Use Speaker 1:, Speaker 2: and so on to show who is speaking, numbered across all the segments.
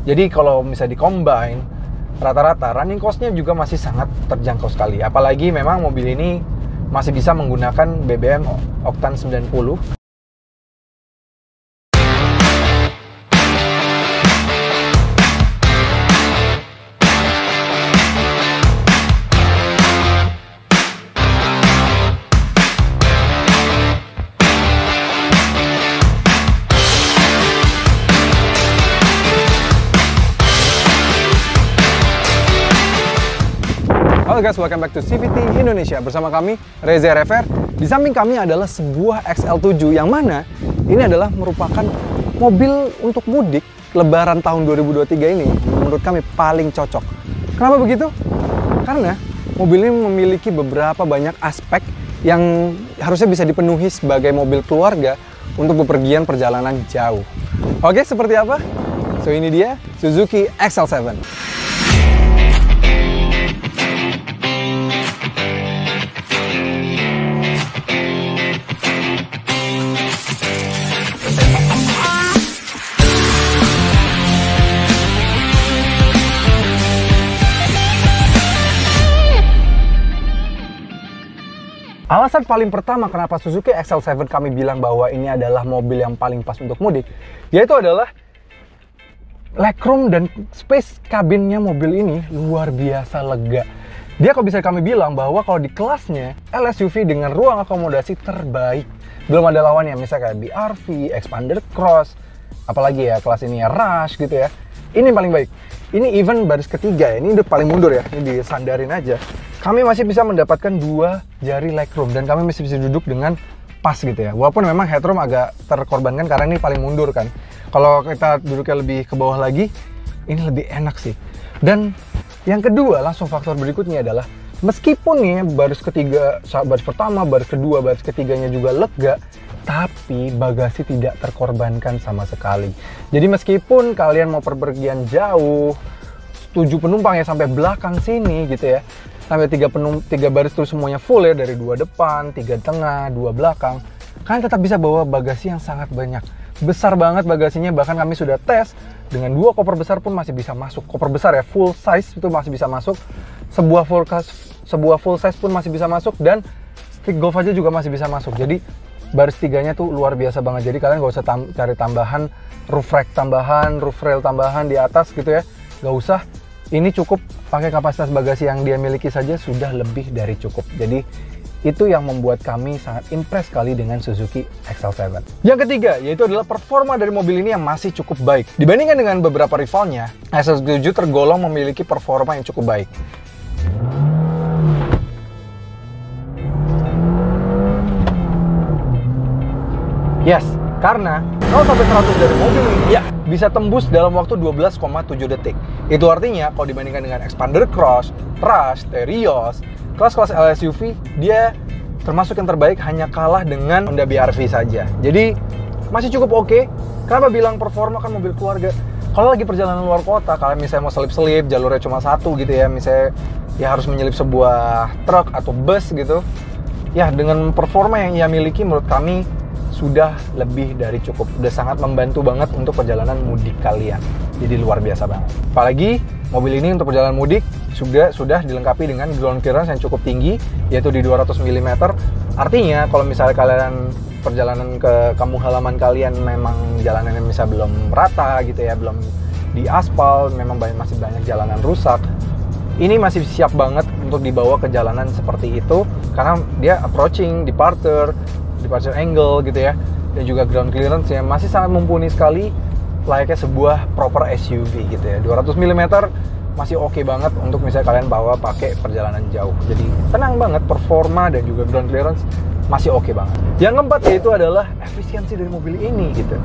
Speaker 1: Jadi kalau misalnya di-combine, rata-rata running cost-nya juga masih sangat terjangkau sekali. Apalagi memang mobil ini masih bisa menggunakan BBM Oktan 90. Halo guys, welcome back to CVT Indonesia. Bersama kami, Reza Rever. Di samping kami adalah sebuah XL7 yang mana ini adalah merupakan mobil untuk mudik Lebaran tahun 2023 ini. Menurut kami paling cocok. Kenapa begitu? Karena mobil ini memiliki beberapa banyak aspek yang harusnya bisa dipenuhi sebagai mobil keluarga untuk bepergian perjalanan jauh. Oke, seperti apa? So ini dia Suzuki XL7. Alasan paling pertama kenapa Suzuki XL7 kami bilang bahwa ini adalah mobil yang paling pas untuk mudik, yaitu adalah legroom dan space kabinnya mobil ini luar biasa lega. Dia kalau bisa kami bilang bahwa kalau di kelasnya LSUV dengan ruang akomodasi terbaik, belum ada lawannya, misalnya kayak BRV, Expander Cross, apalagi ya kelas ini ya Rush gitu ya. Ini paling baik. Ini even baris ketiga ya, ini udah paling mundur ya, ini disandarin aja. Kami masih bisa mendapatkan 2 jari legroom dan kami masih bisa duduk dengan pas gitu ya. Walaupun memang headroom agak terkorbankan karena ini paling mundur kan. Kalau kita duduknya lebih ke bawah lagi, ini lebih enak sih. Dan yang kedua, langsung faktor berikutnya adalah meskipun nih baris ketiga, baris pertama, baris kedua, baris ketiganya juga lega, tapi bagasi tidak terkorbankan sama sekali. Jadi meskipun kalian mau perpergian jauh, 7 penumpang ya sampai belakang sini gitu ya, sampai 3 baris terus semuanya full ya, dari 2 depan, 3 tengah, 2 belakang, kalian tetap bisa bawa bagasi yang sangat banyak. Besar banget bagasinya, bahkan kami sudah tes dengan 2 koper besar pun masih bisa masuk. Koper besar ya, full size itu masih bisa masuk. Sebuah full size pun masih bisa masuk, dan stick golf aja juga masih bisa masuk. Jadi baris 3-nya tuh luar biasa banget. Jadi kalian gak usah cari tambahan roof rack tambahan, roof rail tambahan di atas gitu ya, gak usah. Ini cukup pakai kapasitas bagasi yang dia miliki saja sudah lebih dari cukup. Jadi itu yang membuat kami sangat impress sekali dengan Suzuki XL7. Yang ketiga, yaitu adalah performa dari mobil ini yang masih cukup baik. Dibandingkan dengan beberapa rivalnya, XL7 tergolong memiliki performa yang cukup baik. Yes, karena 0-100 dari mobil ini ya bisa tembus dalam waktu 12,7 detik. Itu artinya kalau dibandingkan dengan Expander Cross, Rush, Terios, kelas-kelas LSUV, dia termasuk yang terbaik, hanya kalah dengan Honda BRV saja. Jadi masih cukup oke. Kenapa bilang performa? Kan mobil keluarga. Kalau lagi perjalanan luar kota, kalian misalnya mau selip-selip, jalurnya cuma satu gitu ya, misalnya ya harus menyelip sebuah truk atau bus gitu, ya dengan performa yang ia miliki menurut kami sudah lebih dari cukup. Udah sangat membantu banget untuk perjalanan mudik kalian. Jadi luar biasa banget. Apalagi mobil ini untuk perjalanan mudik sudah dilengkapi dengan ground clearance yang cukup tinggi, yaitu di 200 mm. Artinya kalau misalnya kalian perjalanan ke kampung halaman kalian memang jalanannya misalnya belum rata gitu ya, belum di aspal, memang masih banyak jalanan rusak, ini masih siap banget untuk dibawa ke jalanan seperti itu, karena dia approaching, departure angle gitu ya, dan juga ground clearance yang masih sangat mumpuni sekali, layaknya sebuah proper SUV gitu ya. 200 mm masih oke banget untuk misalnya kalian bawa pakai perjalanan jauh. Jadi tenang banget, performa dan juga ground clearance masih oke banget. Yang keempat yaitu adalah efisiensi dari mobil ini gitu.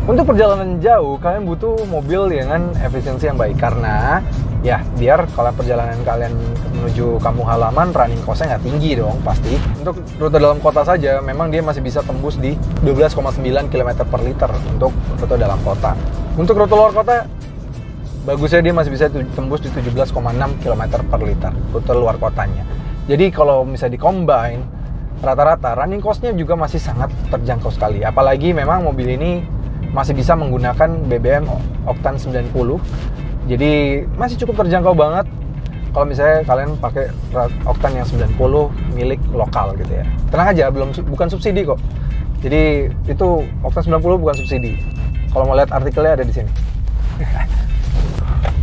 Speaker 1: Untuk perjalanan jauh kalian butuh mobil dengan efisiensi yang baik, karena ya biar kalau perjalanan kalian menuju kampung halaman running cost-nya nggak tinggi dong pasti. Untuk rute dalam kota saja memang dia masih bisa tembus di 12,9 km per liter untuk rute dalam kota. Untuk rute luar kota bagusnya dia masih bisa tembus di 17,6 km per liter rute luar kotanya. Jadi kalau misalnya di-combine, rata-rata running cost-nya juga masih sangat terjangkau sekali. Apalagi memang mobil ini masih bisa menggunakan BBM Octane 90. Jadi masih cukup terjangkau banget kalau misalnya kalian pakai Octane yang 90 milik lokal gitu ya. Tenang aja, bukan subsidi kok. Jadi itu Octane 90 bukan subsidi. Kalau mau lihat artikelnya ada di sini.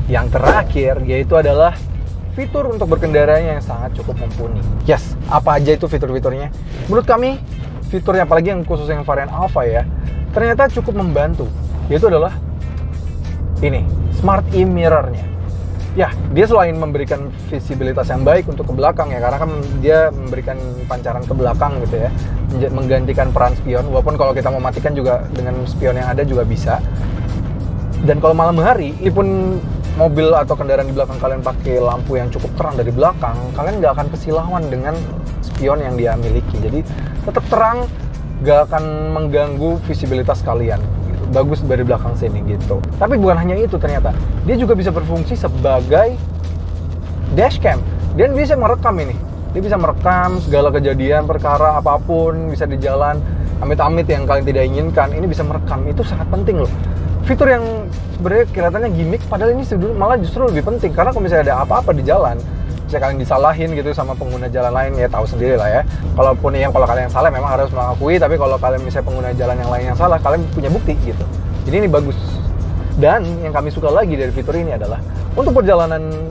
Speaker 1: Yang terakhir yaitu adalah fitur untuk berkendaranya yang sangat cukup mumpuni. Yes, apa aja itu fitur-fiturnya? Menurut kami, fiturnya apalagi yang khusus yang varian Alpha ya, ternyata cukup membantu. Yaitu adalah ini, Smart E-Mirror-nya. Ya, dia selain memberikan visibilitas yang baik untuk ke belakang ya, karena kan dia memberikan pancaran ke belakang gitu ya, menggantikan peran spion, walaupun kalau kita mau matikan juga dengan spion yang ada juga bisa. Dan kalau malam hari, meskipun mobil atau kendaraan di belakang kalian pakai lampu yang cukup terang dari belakang, kalian nggak akan kesilauan dengan spion yang dia miliki. Jadi tetap terang, nggak akan mengganggu visibilitas kalian. Gitu. Bagus dari belakang sini gitu. Tapi bukan hanya itu ternyata, dia juga bisa berfungsi sebagai dashcam. Dan bisa merekam ini. Dia bisa merekam segala kejadian, perkara apapun, bisa di jalan, amit-amit yang kalian tidak inginkan. Ini bisa merekam, itu sangat penting loh. Fitur yang sebenarnya kelihatannya gimmick, padahal ini malah justru lebih penting. Karena kalau misalnya ada apa-apa di jalan, misalnya kalian disalahin gitu sama pengguna jalan lain, ya tahu sendiri lah ya. Kalaupun kalau kalian yang salah memang harus mengakui, tapi kalau kalian misalnya pengguna jalan yang lain yang salah, kalian punya bukti gitu. Jadi ini bagus. Dan yang kami suka lagi dari fitur ini adalah untuk perjalanan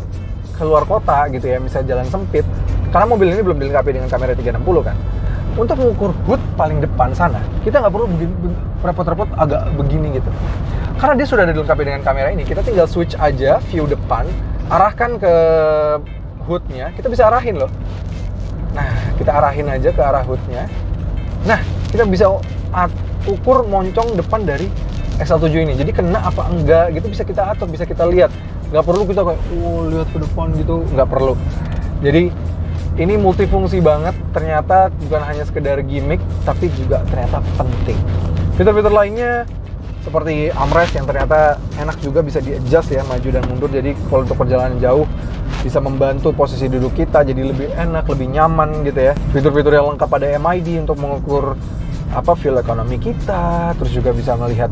Speaker 1: keluar kota gitu ya, misalnya jalan sempit, karena mobil ini belum dilengkapi dengan kamera 360 kan. Untuk mengukur hood paling depan sana, kita nggak perlu repot-repot agak begini gitu. Karena dia sudah dilengkapi dengan kamera ini, kita tinggal switch aja view depan, arahkan ke hoodnya, kita bisa arahin loh. Nah, kita arahin aja ke arah hoodnya. Nah, kita bisa ukur moncong depan dari XL7 ini. Jadi kena apa enggak gitu bisa kita atur, bisa kita lihat. Nggak perlu kita kayak, lihat ke depan gitu, nggak perlu. Jadi ini multifungsi banget, ternyata bukan hanya sekedar gimmick, tapi juga ternyata penting. Fitur-fitur lainnya seperti armrest yang ternyata enak juga, bisa di-adjust ya, maju dan mundur. Jadi kalau untuk perjalanan jauh bisa membantu posisi duduk kita jadi lebih enak, lebih nyaman gitu ya. Fitur-fitur yang lengkap ada MID untuk mengukur fuel ekonomi kita, terus juga bisa melihat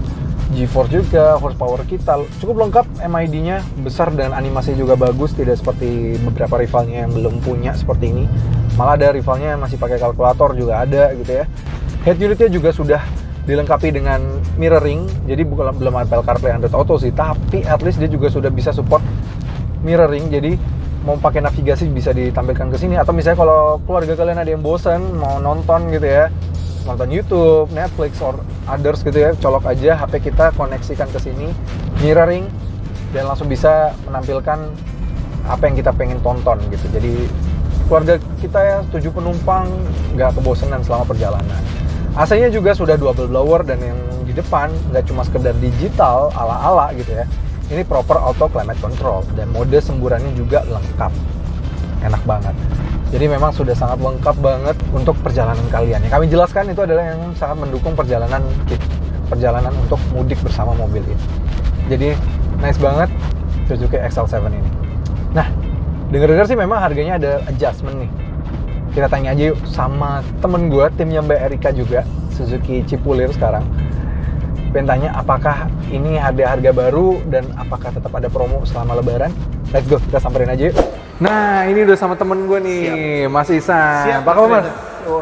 Speaker 1: G-force juga, horsepower kita. Cukup lengkap, MID-nya besar dan animasinya juga bagus, tidak seperti beberapa rivalnya yang belum punya seperti ini. Malah ada rivalnya yang masih pakai kalkulator juga ada gitu ya. Head unitnya juga sudah dilengkapi dengan mirroring, jadi belum Apple CarPlay Android Auto sih, tapi at least dia juga sudah bisa support mirroring. Jadi mau pakai navigasi bisa ditampilkan ke sini, atau misalnya kalau keluarga kalian ada yang bosan mau nonton gitu ya, nonton YouTube, Netflix, or others gitu ya, colok aja HP kita, koneksikan ke sini, mirroring, dan langsung bisa menampilkan apa yang kita pengen tonton gitu. Jadi keluarga kita ya 7 penumpang nggak kebosanan selama perjalanan. AC-nya juga sudah double blower, dan yang di depan nggak cuma sekedar digital ala-ala gitu ya. Ini proper auto climate control, dan mode semburannya juga lengkap. Enak banget. Jadi memang sudah sangat lengkap banget untuk perjalanan kalian. Yang kami jelaskan itu adalah yang sangat mendukung perjalanan untuk mudik bersama mobil ini. Jadi nice banget Suzuki XL7 ini. Nah, dengar-dengar sih memang harganya ada adjustment nih. Kita tanya aja yuk sama temen gue, timnya Mbak Erika juga, Suzuki Cipulir sekarang. Pengen tanya apakah ini ada harga baru dan apakah tetap ada promo selama lebaran. Let's go, kita samperin aja yuk. Nah, ini udah sama temen gue nih, siap. Mas Isan.
Speaker 2: Siap,
Speaker 1: apa kabar Mas?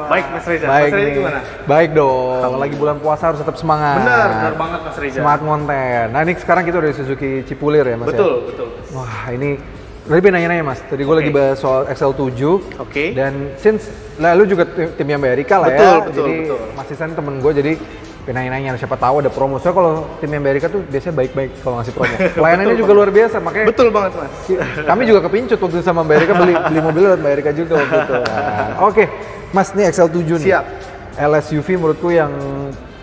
Speaker 2: Baik Mas Reza.
Speaker 1: Baik
Speaker 2: Mas Reza gimana?
Speaker 1: Baik dong, lagi bulan puasa harus tetap semangat.
Speaker 2: Benar banget Mas Reza.
Speaker 1: Semangat konten. Nah ini sekarang kita udah di Suzuki Cipulir ya Mas?
Speaker 2: Betul.
Speaker 1: Wah ini, tadi nanya-nanya Mas, tadi gue lagi bahas soal XL7.
Speaker 2: Oke.
Speaker 1: Dan since, lu juga timnya Mbak Erika lah ya. Betul. Mas Isan temen gue, jadi nanya-nanya siapa tahu ada promo. Soalnya kalau timnya Mbak Erika tuh biasanya baik-baik kalau ngasih promo. Pelayanannya juga luar biasa, makanya.
Speaker 2: Betul banget Mas.
Speaker 1: Kami juga kepincut waktu itu sama Mbak Erika beli mobil lewat Mbak Erika juga waktu itu. Nah, Oke, Mas ini XL7 nih.
Speaker 2: Siap.
Speaker 1: LSUV menurutku yang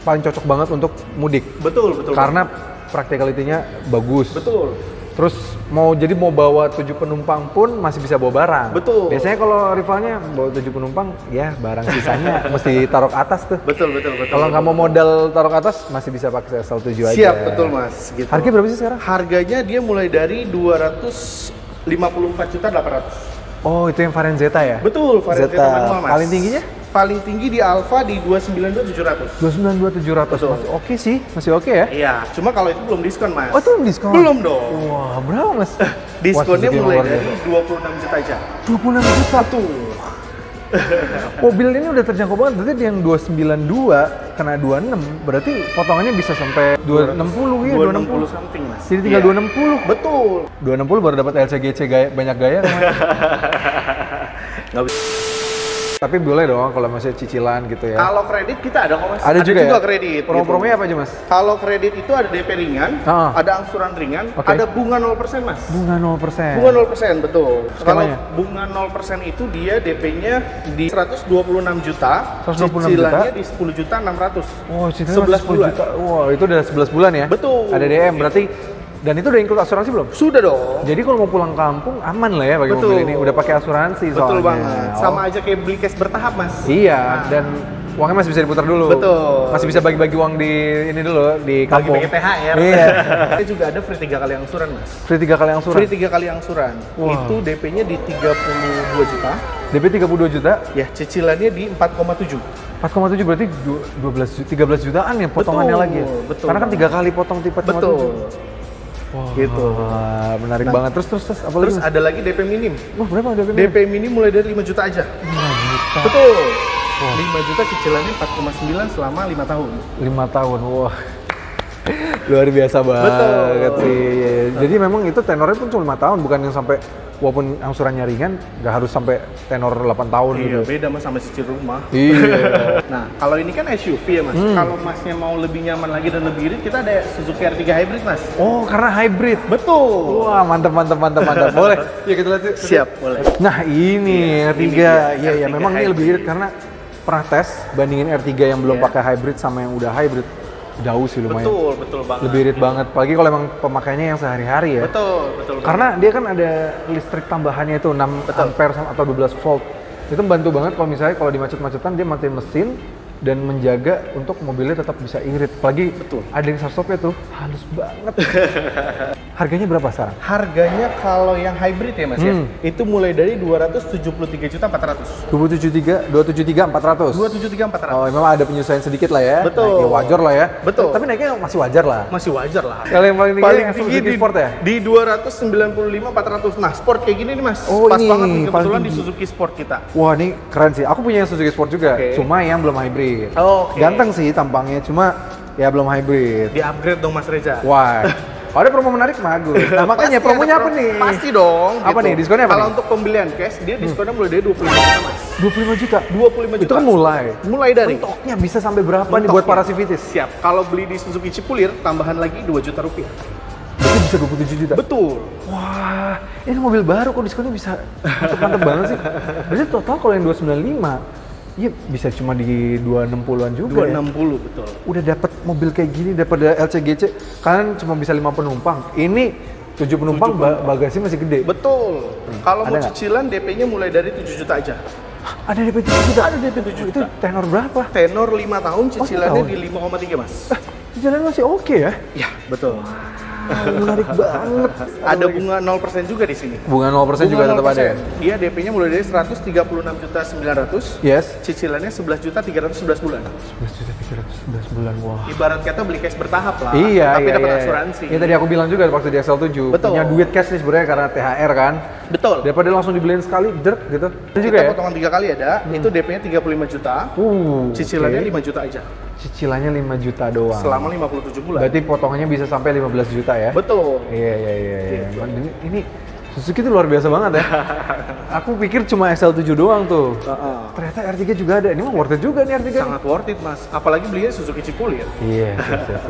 Speaker 1: paling cocok banget untuk mudik.
Speaker 2: Betul.
Speaker 1: Karena practicality-nya bagus.
Speaker 2: Betul.
Speaker 1: Terus mau bawa 7 penumpang pun masih bisa bawa barang.
Speaker 2: Betul.
Speaker 1: Biasanya kalau rivalnya bawa 7 penumpang, ya barang sisanya mesti taruh ke atas tuh.
Speaker 2: Betul.
Speaker 1: Kalau nggak mau modal taruh ke atas, masih bisa pakai XL7 aja.
Speaker 2: Siap, betul Mas. Gitu.
Speaker 1: Harganya berapa sih sekarang?
Speaker 2: Harganya dia mulai dari 254.800.000.
Speaker 1: Oh, itu yang varian Zeta ya?
Speaker 2: Betul, varian Zeta manual Mas.
Speaker 1: Paling tingginya?
Speaker 2: paling tinggi di Alfa di 292.700.
Speaker 1: 292.700
Speaker 2: Betul.
Speaker 1: masih oke sih, masih oke ya?
Speaker 2: Iya, cuma kalau itu belum diskon, Mas.
Speaker 1: Oh itu belum diskon?
Speaker 2: Belum dong.
Speaker 1: Wah berapa mas?
Speaker 2: Diskonnya
Speaker 1: Wah,
Speaker 2: mulai
Speaker 1: luar
Speaker 2: dari
Speaker 1: biasa.
Speaker 2: 26 juta aja.
Speaker 1: 26 juta tuh. Mobil ini udah terjangkau banget, berarti yang 292 kena 26, berarti potongannya bisa sampai 260 ya,
Speaker 2: 260 something, Mas.
Speaker 1: Jadi tinggal
Speaker 2: Iya.
Speaker 1: 260.
Speaker 2: Betul.
Speaker 1: 260 baru dapat LCGC gaya, banyak gaya kan?
Speaker 2: Nggak bisa.
Speaker 1: Tapi boleh dong kalau masih cicilan gitu ya.
Speaker 2: Kalau kredit kita ada kok, Mas.
Speaker 1: Ada juga ya?
Speaker 2: kredit.
Speaker 1: Promo-promonya
Speaker 2: gitu.
Speaker 1: apa aja mas?
Speaker 2: Kalau kredit itu ada DP ringan,
Speaker 1: Ah.
Speaker 2: ada angsuran ringan,
Speaker 1: Oke.
Speaker 2: ada bunga 0%, Mas.
Speaker 1: Bunga 0%.
Speaker 2: Bunga 0%, betul. Kalau
Speaker 1: Skemanya?
Speaker 2: bunga 0% itu dia DP-nya di 126 juta,
Speaker 1: 126
Speaker 2: cicilannya
Speaker 1: juta?
Speaker 2: di 10 juta 600.
Speaker 1: Oh, cicilannya
Speaker 2: 11
Speaker 1: masih 10
Speaker 2: bulan.
Speaker 1: juta. Wah, itu udah 11 bulan ya?
Speaker 2: Betul.
Speaker 1: Ada DM, berarti dan itu udah include asuransi belum?
Speaker 2: Sudah dong.
Speaker 1: Jadi kalau mau pulang kampung aman lah ya pakai
Speaker 2: Betul.
Speaker 1: mobil ini, udah pakai asuransi soalnya.
Speaker 2: Betul banget.
Speaker 1: Oh.
Speaker 2: Sama aja kayak beli cash bertahap, Mas.
Speaker 1: Iya,
Speaker 2: Nah.
Speaker 1: dan uangnya masih bisa diputar dulu.
Speaker 2: Betul.
Speaker 1: Masih bisa bagi-bagi uang di ini dulu di kampung.
Speaker 2: Bagi-bagi THR.
Speaker 1: Iya.
Speaker 2: Kita juga ada free 3 kali angsuran, Mas.
Speaker 1: Free 3 kali angsuran.
Speaker 2: Free 3 kali angsuran.
Speaker 1: Wah.
Speaker 2: Itu DP-nya di 32 juta.
Speaker 1: DP 32 juta,
Speaker 2: Ya, cicilannya di 4,7.
Speaker 1: 4,7 berarti 13 jutaan ya potongannya
Speaker 2: Betul,
Speaker 1: lagi ya?
Speaker 2: betul.
Speaker 1: Karena kan 3 kali potong tipe 4,7.
Speaker 2: Betul.
Speaker 1: Wah,
Speaker 2: Gitu.
Speaker 1: menarik
Speaker 2: Nah,
Speaker 1: banget. Terus apa
Speaker 2: Terus
Speaker 1: lagi?
Speaker 2: ada lagi DP minim.
Speaker 1: Wah, berapa DP?
Speaker 2: DP minim mulai dari 5 juta aja.
Speaker 1: 5 juta.
Speaker 2: Betul.
Speaker 1: Wah.
Speaker 2: 5 juta cicilannya 4,9 selama 5 tahun.
Speaker 1: 5 tahun. Wah. Luar biasa banget
Speaker 2: Betul.
Speaker 1: sih. Jadi memang itu tenornya pun cuma 5 tahun, bukan yang sampai walaupun angsurannya ringan nggak harus sampai tenor 8 tahun
Speaker 2: Iya,
Speaker 1: gitu.
Speaker 2: beda Mas sama cicil rumah.
Speaker 1: Iya.
Speaker 2: Nah, kalau ini kan SUV ya, Mas. Kalau Masnya mau lebih nyaman lagi dan lebih irit, kita ada Suzuki R3 Hybrid, Mas.
Speaker 1: Oh, karena hybrid.
Speaker 2: Betul.
Speaker 1: Wah, mantap. Boleh. Ya kita lihat. yuk.
Speaker 2: Siap, boleh.
Speaker 1: Nah, ini
Speaker 2: Iya,
Speaker 1: R3.
Speaker 2: ini dia,
Speaker 1: Iya,
Speaker 2: R3
Speaker 1: memang ini lebih irit karena pernah tes bandingin R3 yang belum
Speaker 2: Iya.
Speaker 1: pakai hybrid sama yang udah hybrid. Jauh sih lumayan.
Speaker 2: Betul banget.
Speaker 1: Lebih irit banget. Apalagi kalau emang pemakaiannya yang sehari-hari ya.
Speaker 2: Betul.
Speaker 1: Karena dia kan ada listrik tambahannya itu 6
Speaker 2: Betul.
Speaker 1: ampere atau 12 volt. Itu membantu banget kalau misalnya kalau di macet-macetan dia matiin mesin dan menjaga untuk mobilnya tetap bisa irit. Apalagi
Speaker 2: Betul.
Speaker 1: ada yang stopnya tuh halus banget. Harganya berapa sekarang?
Speaker 2: Harganya kalau yang hybrid ya, Mas ya, itu mulai dari 273.400.000.
Speaker 1: 273 400.
Speaker 2: 273.400.
Speaker 1: Oh, memang ada penyesuaian sedikit lah ya.
Speaker 2: Betul.
Speaker 1: Naiknya wajar lah ya.
Speaker 2: Betul.
Speaker 1: Tapi naiknya masih wajar lah.
Speaker 2: Masih wajar lah.
Speaker 1: Kalau yang paling tinggi, yang Suzuki
Speaker 2: di
Speaker 1: Sport ya?
Speaker 2: Di 295.400. Nah, Sport kayak gini nih, Mas.
Speaker 1: Oh,
Speaker 2: Pas
Speaker 1: ini
Speaker 2: banget nih
Speaker 1: paling
Speaker 2: kebetulan di
Speaker 1: tinggi.
Speaker 2: Suzuki Sport kita.
Speaker 1: Wah, ini keren sih. Aku punya yang Suzuki Sport juga,
Speaker 2: Oke.
Speaker 1: cuma yang belum hybrid.
Speaker 2: Oke.
Speaker 1: Ganteng sih tampangnya, cuma ya belum hybrid.
Speaker 2: Di-upgrade dong, Mas Reza.
Speaker 1: Wah, kalau ada promo menarik bagus. Nah, makanya
Speaker 2: Pasti
Speaker 1: promonya
Speaker 2: ada
Speaker 1: apa nih?
Speaker 2: Pasti dong.
Speaker 1: Apa nih? Diskonnya apa
Speaker 2: Kalau
Speaker 1: nih?
Speaker 2: untuk pembelian cash, dia diskonnya mulai dari 25 juta, Mas.
Speaker 1: 25 juta.
Speaker 2: 25 juta.
Speaker 1: Itu kan mulai.
Speaker 2: Mulai dari.
Speaker 1: Mentoknya bisa sampai berapa nih buat
Speaker 2: Mentoknya.
Speaker 1: para civitis?
Speaker 2: Siap. Kalau beli di Suzuki Cipulir, tambahan lagi 2 juta rupiah.
Speaker 1: Berarti bisa 27 juta.
Speaker 2: Betul.
Speaker 1: Wah, ini mobil baru kok diskonnya bisa mantep banget sih. Berarti total kalau yang 295, iya bisa cuma di 260-an juga ya.
Speaker 2: 260, betul.
Speaker 1: Udah dapat mobil kayak gini daripada LCGC, kan cuma bisa 5 penumpang. Ini 7 penumpang, bagasi masih gede.
Speaker 2: Betul. Kalau
Speaker 1: Ada
Speaker 2: mau
Speaker 1: nggak?
Speaker 2: cicilan DP-nya mulai dari 7 juta aja.
Speaker 1: Ada DP 7 juta?
Speaker 2: Ada DP 7
Speaker 1: Itu
Speaker 2: juta.
Speaker 1: tenor berapa?
Speaker 2: Tenor 5 tahun, cicilannya
Speaker 1: tahun.
Speaker 2: di 5,3, Mas.
Speaker 1: Cicilan masih oke ya?
Speaker 2: Ya, betul.
Speaker 1: Menarik banget.
Speaker 2: Ada bunga 0% juga di sini.
Speaker 1: Bunga 0% juga tetap ada ya?
Speaker 2: Dia DP-nya mulai dari 136.900.000.
Speaker 1: Yes.
Speaker 2: Cicilannya 11.311 bulan.
Speaker 1: 11 bulan, wah.
Speaker 2: Ibarat kata beli cash bertahap lah.
Speaker 1: Iya,
Speaker 2: Tapi
Speaker 1: iya,
Speaker 2: dapat
Speaker 1: iya.
Speaker 2: asuransi.
Speaker 1: Ya tadi aku bilang juga waktu di XL7,
Speaker 2: Betul.
Speaker 1: punya duit cash nih sebenarnya karena THR kan.
Speaker 2: Betul.
Speaker 1: Daripada langsung dibeliin sekali, jerk gitu. Itu juga
Speaker 2: Kita
Speaker 1: ya?
Speaker 2: potongan 3 kali ada, itu DP-nya 35 juta. Cicilannya
Speaker 1: oke.
Speaker 2: 5 juta aja.
Speaker 1: Cicilannya 5 juta doang.
Speaker 2: Selama 57 bulan.
Speaker 1: Berarti potongannya bisa sampai 15 juta ya?
Speaker 2: Betul.
Speaker 1: Iya.
Speaker 2: Gitu.
Speaker 1: Ini Suzuki itu luar biasa banget ya. Aku pikir cuma XL7 doang tuh. Ternyata R3 juga ada. Ini mah worth it juga nih R3.
Speaker 2: Sangat worth it, Mas. Apalagi belinya Suzuki Cipulir.
Speaker 1: Iya, siap.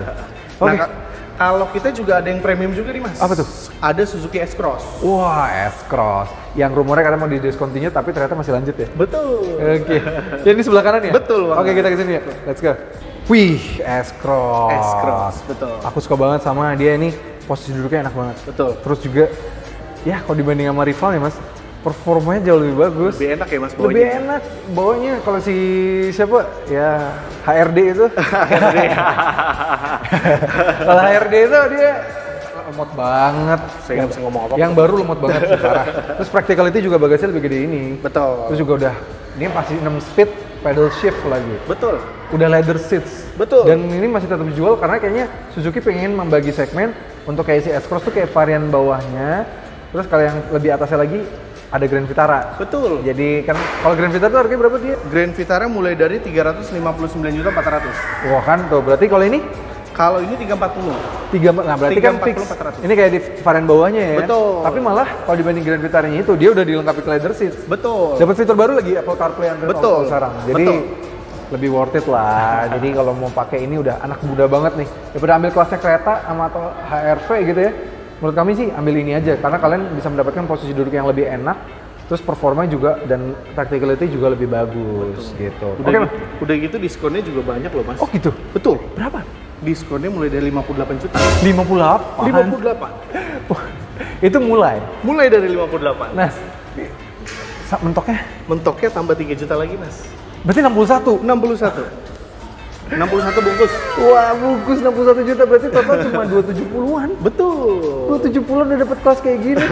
Speaker 1: Oke.
Speaker 2: Nah, kalau kita juga ada yang premium juga nih, Mas.
Speaker 1: Apa tuh?
Speaker 2: Ada Suzuki S-Cross.
Speaker 1: Wah, S-Cross. Yang rumornya katanya mau didiskontinue tapi ternyata masih lanjut ya?
Speaker 2: Betul.
Speaker 1: Oke. Ya ini sebelah kanan ya?
Speaker 2: Betul banget.
Speaker 1: Oke, kita ke sini ya. Let's go. Wih, S-Cross.
Speaker 2: S-Cross, betul.
Speaker 1: Aku suka banget sama dia ini. Posisi duduknya enak banget.
Speaker 2: Betul.
Speaker 1: Terus juga, ya kalau dibanding sama rival ya mas, performanya jauh lebih bagus.
Speaker 2: Lebih enak ya, Mas,
Speaker 1: Lebih
Speaker 2: bawanya?
Speaker 1: enak. Bawanya kalau si siapa? Ya, HRD itu. Kalau HRD itu dia lemot banget.
Speaker 2: Saya nggak bisa ngomong apa-apa.
Speaker 1: Yang baru lemot banget sih, parah. Terus practicality juga bagasinya lebih gede ini.
Speaker 2: Betul.
Speaker 1: Terus juga udah, dia pasti 6 speed, pedal shift lagi.
Speaker 2: Betul.
Speaker 1: Udah leather seats.
Speaker 2: Betul.
Speaker 1: Dan ini masih tetap dijual karena kayaknya Suzuki pengen membagi segmen untuk kayak si S-Cross tuh kayak varian bawahnya. Terus kalau yang lebih atasnya lagi ada Grand Vitara.
Speaker 2: Betul.
Speaker 1: Jadi kan kalau Grand Vitara tuh harganya berapa dia?
Speaker 2: Grand Vitara mulai dari 359.400.000.
Speaker 1: Wah kan tuh, berarti kalau ini?
Speaker 2: Kalau ini 340.
Speaker 1: Nah berarti kan fix.
Speaker 2: 400.
Speaker 1: Ini kayak di varian bawahnya ya.
Speaker 2: Betul.
Speaker 1: Tapi malah kalau dibanding Grand Vitaranya itu dia udah dilengkapi leather seats.
Speaker 2: Betul.
Speaker 1: Dapat fitur baru lagi Apple CarPlay Android
Speaker 2: Betul.
Speaker 1: Auto sekarang. Jadi
Speaker 2: Betul.
Speaker 1: lebih worth it lah. Jadi kalau mau pakai ini udah anak muda banget nih. Daripada ambil kelasnya kereta sama atau HRV gitu ya. Menurut kami sih ambil ini aja karena kalian bisa mendapatkan posisi duduk yang lebih enak. Terus performanya juga dan practicality juga lebih bagus. Betul. Gitu.
Speaker 2: Udah gitu diskonnya juga banyak loh mas.
Speaker 1: Oh gitu?
Speaker 2: Betul.
Speaker 1: Berapa?
Speaker 2: Diskonnya mulai dari 58 juta.
Speaker 1: 58?
Speaker 2: 58.
Speaker 1: Wah, itu mulai?
Speaker 2: Mulai dari 58.
Speaker 1: Nah, mentoknya?
Speaker 2: Mentoknya tambah 3 juta lagi mas.
Speaker 1: Berarti 61?
Speaker 2: 61 bungkus.
Speaker 1: Wah, bungkus 61 juta berarti total cuma 270-an.
Speaker 2: Betul.
Speaker 1: 270-an udah dapet kelas kayak gini.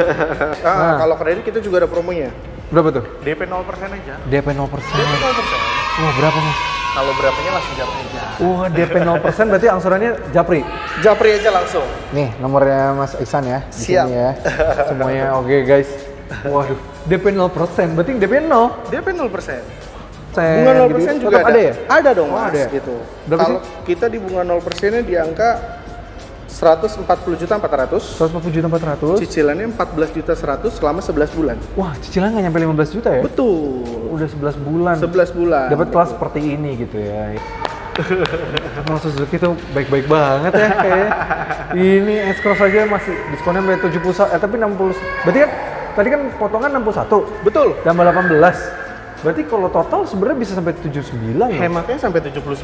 Speaker 2: Kalau kredit kita juga ada promonya.
Speaker 1: Berapa tuh?
Speaker 2: DP 0% aja.
Speaker 1: DP 0%.
Speaker 2: DP 0%.
Speaker 1: Wah, berapa mas?
Speaker 2: Kalau berapanya langsung japri aja.
Speaker 1: Wah, DP 0% berarti angsurannya japri?
Speaker 2: Japri aja langsung.
Speaker 1: Nih, nomornya Mas Iksan ya. Di
Speaker 2: Siap.
Speaker 1: sini ya. Semuanya oke guys. Waduh, DP 0%, berarti DP 0?
Speaker 2: DP 0%.
Speaker 1: Bunga
Speaker 2: 0%
Speaker 1: gitu.
Speaker 2: juga
Speaker 1: Tetap ada ya?
Speaker 2: Ada dong
Speaker 1: Oh,
Speaker 2: mas,
Speaker 1: ada ya?
Speaker 2: gitu.
Speaker 1: Berapa
Speaker 2: Kalau kita di bunga 0%-nya di angka 140.400.000.
Speaker 1: 140.400.000.
Speaker 2: Cicilannya 14.100.000 selama 11 bulan.
Speaker 1: Wah, cicilan nggak nyampe 15 juta ya?
Speaker 2: Betul.
Speaker 1: Udah 11 bulan.
Speaker 2: 11 bulan.
Speaker 1: Dapat kelas seperti ini gitu ya. Emang Suzuki tuh baik-baik banget ya kayaknya. Ini S-Cross aja masih diskonnya sampai 70, tapi 60. Berarti kan tadi kan potongan 61.
Speaker 2: Betul.
Speaker 1: Tambah 18. Berarti kalau total sebenarnya bisa sampai 79 ya?
Speaker 2: Hematnya sampai 79.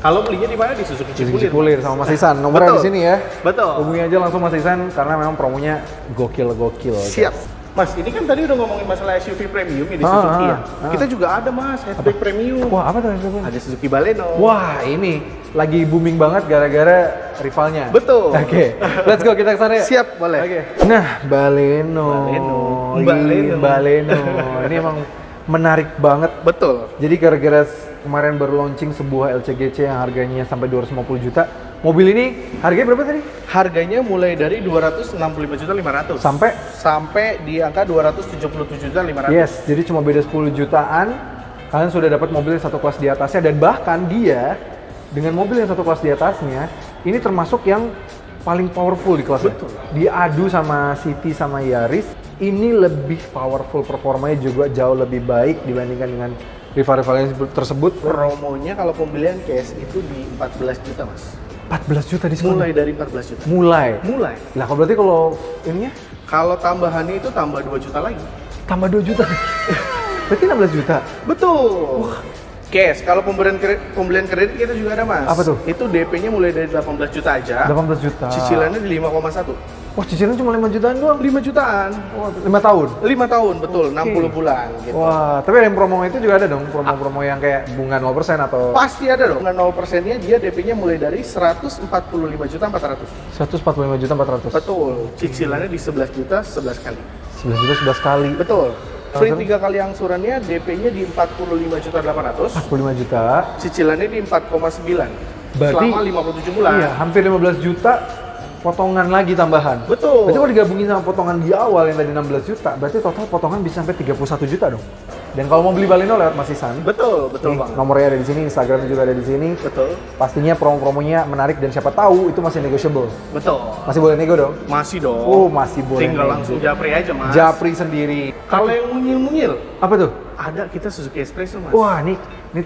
Speaker 2: Kalau belinya di mana? Di Suzuki Cipulir.
Speaker 1: Cipulir sama Mas Isan. Nomornya
Speaker 2: Betul.
Speaker 1: di sini ya.
Speaker 2: Betul.
Speaker 1: Hubungi aja langsung Mas Isan karena memang promonya gokil-gokil.
Speaker 2: Siap. Mas, ini kan tadi udah ngomongin masalah SUV premium ya di Suzuki ya. Kita juga ada mas, hatchback premium.
Speaker 1: Wah, apa tuh hatchback?
Speaker 2: Ada Suzuki Baleno.
Speaker 1: Wah, ini lagi booming banget gara-gara rivalnya.
Speaker 2: Betul.
Speaker 1: Oke, let's go kita ke sana ya.
Speaker 2: Siap, boleh.
Speaker 1: Oke. Nah, Baleno. Baleno. Ini emang menarik banget.
Speaker 2: Betul.
Speaker 1: Jadi gara-gara kemarin baru launching sebuah LCGC yang harganya sampai 250 juta. Mobil ini harganya berapa tadi?
Speaker 2: Harganya mulai dari 265.500.000 sampai di angka 277.500.000.
Speaker 1: Yes, jadi cuma beda 10 jutaan. Kalian sudah dapat mobil yang satu kelas di atasnya dan bahkan dia dengan mobil yang satu kelas di atasnya ini termasuk yang paling powerful di kelasnya.
Speaker 2: Betul.
Speaker 1: Diadu sama City sama Yaris, ini lebih powerful, performanya juga jauh lebih baik dibandingkan dengan rival-rival yang tersebut.
Speaker 2: Promonya kalau pembelian cash itu di 14 juta mas.
Speaker 1: 14 juta diskon?
Speaker 2: Mulai dari 14 juta.
Speaker 1: Mulai? Nah kalau berarti kalau ininya?
Speaker 2: Kalau tambahannya itu tambah 2 juta lagi.
Speaker 1: Tambah 2 juta? Berarti 16 juta?
Speaker 2: Betul. Wah. Cash, kalau pembelian kredit kita juga ada mas.
Speaker 1: Apa tuh?
Speaker 2: Itu DP-nya mulai dari 18 juta aja.
Speaker 1: 18 juta.
Speaker 2: Cicilannya di 5,1.
Speaker 1: Wah, cicilan cuma 5 jutaan doang?
Speaker 2: 5 jutaan.
Speaker 1: Wah, 5 tahun?
Speaker 2: 5 tahun, betul. Okay. 60 bulan gitu.
Speaker 1: Wah, tapi ada yang promo itu juga ada dong? Promo-promo yang kayak bunga 0% atau?
Speaker 2: Pasti ada dong. Bunga 0%-nya dia DP-nya mulai dari 145.400.000.
Speaker 1: 145.400.000.
Speaker 2: Betul. Cicilannya di 11 juta 11 kali.
Speaker 1: 11 juta 11 kali?
Speaker 2: Betul. Free 3 kali angsurannya, DP-nya di 45.800.000.
Speaker 1: 45 juta.
Speaker 2: Cicilannya di 4,9.
Speaker 1: Berarti
Speaker 2: selama 57 bulan.
Speaker 1: Iya, hampir 15 juta potongan lagi tambahan.
Speaker 2: Betul.
Speaker 1: Berarti kalau digabungin sama potongan di awal yang tadi 16 juta, berarti total potongan bisa sampai 31 juta dong. Dan kalau mau beli Baleno lewat Mas Isan.
Speaker 2: Betul, betul banget.
Speaker 1: Nomornya ada di sini, Instagramnya juga ada di sini.
Speaker 2: Betul.
Speaker 1: Pastinya promo-promonya menarik dan siapa tahu itu masih negotiable.
Speaker 2: Betul.
Speaker 1: Masih boleh nego dong?
Speaker 2: Masih dong.
Speaker 1: Oh, masih boleh.
Speaker 2: Tinggal langsung japri aja, Mas.
Speaker 1: Japri sendiri.
Speaker 2: Kalau yang mungil-mungil,
Speaker 1: apa tuh?
Speaker 2: ada kita Suzuki Espresso, Mas.
Speaker 1: Wah, ini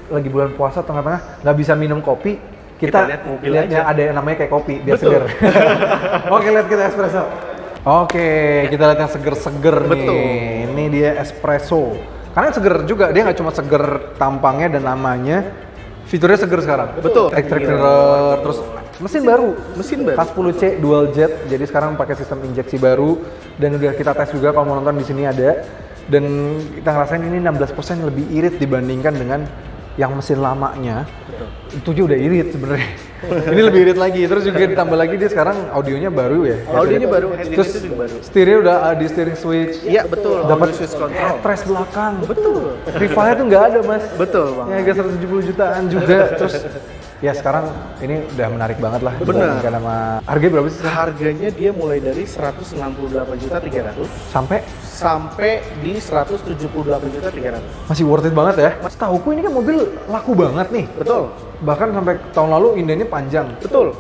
Speaker 1: lagi bulan puasa tengah-tengah, nggak bisa minum kopi. Kita
Speaker 2: lihat mobil
Speaker 1: lihatnya
Speaker 2: aja.
Speaker 1: ada yang namanya kayak kopi, biar
Speaker 2: Betul.
Speaker 1: seger. Oke, lihat kita espresso. Oke, kita lihat yang seger-seger nih. Ini dia espresso. Karena seger juga, dia nggak cuma seger tampangnya dan namanya, fiturnya seger sekarang.
Speaker 2: Betul.
Speaker 1: Electric mirror, terus mesin baru. K10C dual jet, jadi sekarang pakai sistem injeksi baru dan udah kita tes juga kalau mau nonton di sini ada. Dan kita ngerasain ini 16% lebih irit dibandingkan dengan yang mesin lamanya.
Speaker 2: Betul.
Speaker 1: Itu aja udah irit sebenarnya. Ini lebih irit lagi. Terus juga ditambah lagi dia sekarang audionya baru ya.
Speaker 2: Audionya baru,
Speaker 1: terus
Speaker 2: itu juga baru.
Speaker 1: setirnya udah di steering switch.
Speaker 2: Iya betul.
Speaker 1: Dapat
Speaker 2: switch control.
Speaker 1: headrest belakang.
Speaker 2: Betul.
Speaker 1: Rivalnya tuh nggak ada mas.
Speaker 2: Betul bang.
Speaker 1: Ya harga 170 jutaan juga. Terus ya sekarang ini udah menarik banget lah.
Speaker 2: Benar.
Speaker 1: Sama harganya berapa sih?
Speaker 2: Harganya dia mulai dari 168.300.000 sampai di 178.300.000.
Speaker 1: Masih worth it banget ya. Mas tahuku ini kan mobil laku banget nih.
Speaker 2: Betul.
Speaker 1: Bahkan sampai tahun lalu indahnya panjang.
Speaker 2: Betul.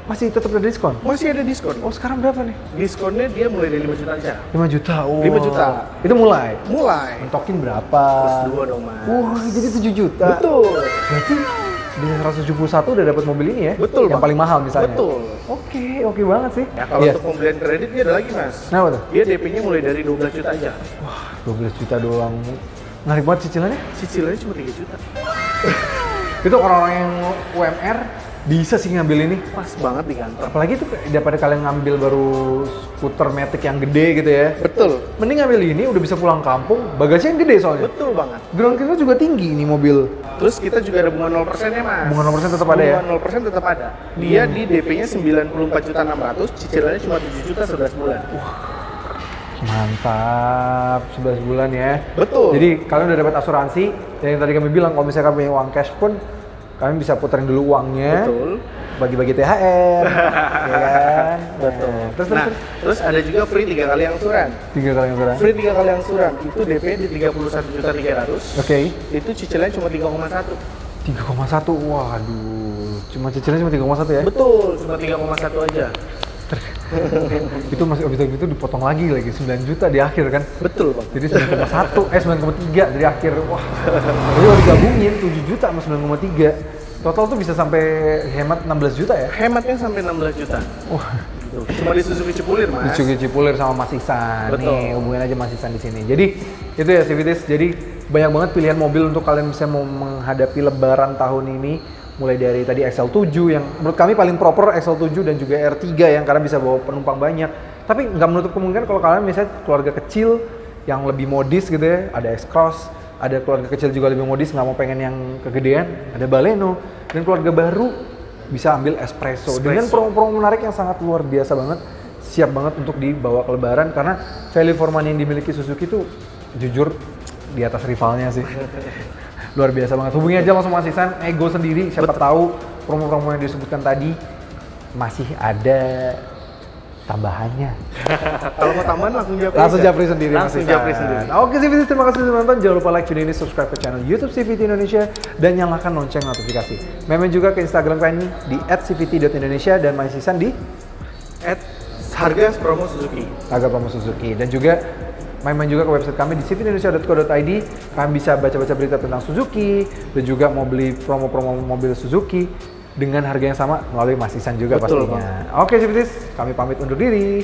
Speaker 1: Masih tetap ada diskon?
Speaker 2: Masih ada diskon.
Speaker 1: Oh sekarang berapa nih?
Speaker 2: Diskonnya dia mulai dari 5 juta aja.
Speaker 1: 5 juta? Oh.
Speaker 2: 5 juta.
Speaker 1: Itu mulai?
Speaker 2: Mulai.
Speaker 1: Mentokin berapa?
Speaker 2: Plus 2 dong mas.
Speaker 1: Wah jadi 7 juta?
Speaker 2: Betul.
Speaker 1: Berarti di 171 udah dapat mobil ini ya?
Speaker 2: Betul,
Speaker 1: yang
Speaker 2: Bang.
Speaker 1: paling mahal misalnya?
Speaker 2: Betul.
Speaker 1: Oke banget sih.
Speaker 2: Ya kalau untuk pembelian kredit dia ada lagi mas.
Speaker 1: Kenapa tuh?
Speaker 2: Dia DP-nya mulai dari 12 juta aja.
Speaker 1: Wah 12 juta doang. Menarik banget cicilannya?
Speaker 2: Cicilannya cuma 3 juta.
Speaker 1: Itu orang-orang yang UMR bisa sih ngambil ini.
Speaker 2: Pas banget di kantor.
Speaker 1: Apalagi tuh daripada kalian ngambil baru skuter Matic yang gede gitu ya.
Speaker 2: Betul.
Speaker 1: Mending ngambil ini udah bisa pulang kampung, bagasinya yang gede soalnya.
Speaker 2: Betul banget.
Speaker 1: Ground clearance juga tinggi ini mobil.
Speaker 2: Terus kita juga ada bunga 0%-nya mas.
Speaker 1: Bunga 0% tetap ada ya?
Speaker 2: Bunga 0% tetap ada. Dia di DP-nya 94.600.000, cicilannya cuma 7 juta 11 bulan.
Speaker 1: Mantap, 11 bulan ya.
Speaker 2: Betul.
Speaker 1: Jadi kalian udah dapat asuransi, yang tadi kami bilang kalau misalnya kami punya uang cash pun kalian bisa puterin dulu uangnya.
Speaker 2: Betul.
Speaker 1: Bagi-bagi THR, ya kan?
Speaker 2: Betul.
Speaker 1: Terus,
Speaker 2: Terus ada juga free 3 kali angsuran.
Speaker 1: 3 kali angsuran.
Speaker 2: Free 3 kali angsuran, itu DP di 31.300.000.
Speaker 1: Oke.
Speaker 2: Itu cicilannya cuma 3,1.
Speaker 1: 3,1, waduh. Cuma cicilannya cuma 3,1 ya?
Speaker 2: Betul, cuma 3,1 aja.
Speaker 1: Itu masih habis itu dipotong lagi 9 juta di akhir kan?
Speaker 2: Betul bang.
Speaker 1: Jadi 9,3 dari akhir. Wah, jadi kalau digabungin 7 juta sama 9,3. Total tuh bisa sampai hemat 16 juta ya?
Speaker 2: Hematnya sampai 16 juta.
Speaker 1: Wah,
Speaker 2: Cuma di Suzuki Cipulir mas.
Speaker 1: Suzuki Cipulir sama Mas Ihsan.
Speaker 2: Betul.
Speaker 1: Nih, hubungin aja Mas Ihsan di sini. Jadi itu ya Civities. Jadi banyak banget pilihan mobil untuk kalian bisa mau menghadapi Lebaran tahun ini. Mulai dari tadi XL7 yang menurut kami paling proper, XL7 dan juga R3 yang karena bisa bawa penumpang banyak. Tapi nggak menutup kemungkinan kalau kalian misalnya keluarga kecil yang lebih modis gitu ya, ada X-Cross, ada keluarga kecil juga lebih modis nggak mau pengen yang kegedean, ada Baleno, dan keluarga baru bisa ambil Espresso. Dengan promo-promo menarik yang sangat luar biasa banget, siap banget untuk dibawa ke Lebaran karena value for money yang dimiliki Suzuki itu jujur di atas rivalnya sih. Luar biasa banget. Hubungi aja langsung Mas Ihsan, Ego sendiri, siapa tahu promo-promo yang disebutkan tadi masih ada tambahannya.
Speaker 2: Kalau mau tambahan langsung japri.
Speaker 1: Langsung japri sendiri.
Speaker 2: Langsung japri sendiri.
Speaker 1: Oke CVT, terima kasih sudah nonton. Jangan lupa like video ini, subscribe ke channel YouTube CVT Indonesia dan nyalakan lonceng notifikasi. Main juga ke Instagram kami di @cvt.indonesia dan Mas Ihsan di
Speaker 2: Harga promo Suzuki.
Speaker 1: Harga promo Suzuki dan juga main juga ke website kami di cvtindonesia.co.id. Kalian bisa baca-baca berita tentang Suzuki dan juga mau beli promo-promo mobil Suzuki dengan harga yang sama melalui Mas Ihsan juga. Betul, pastinya. Oke, CVTs, kami pamit undur diri.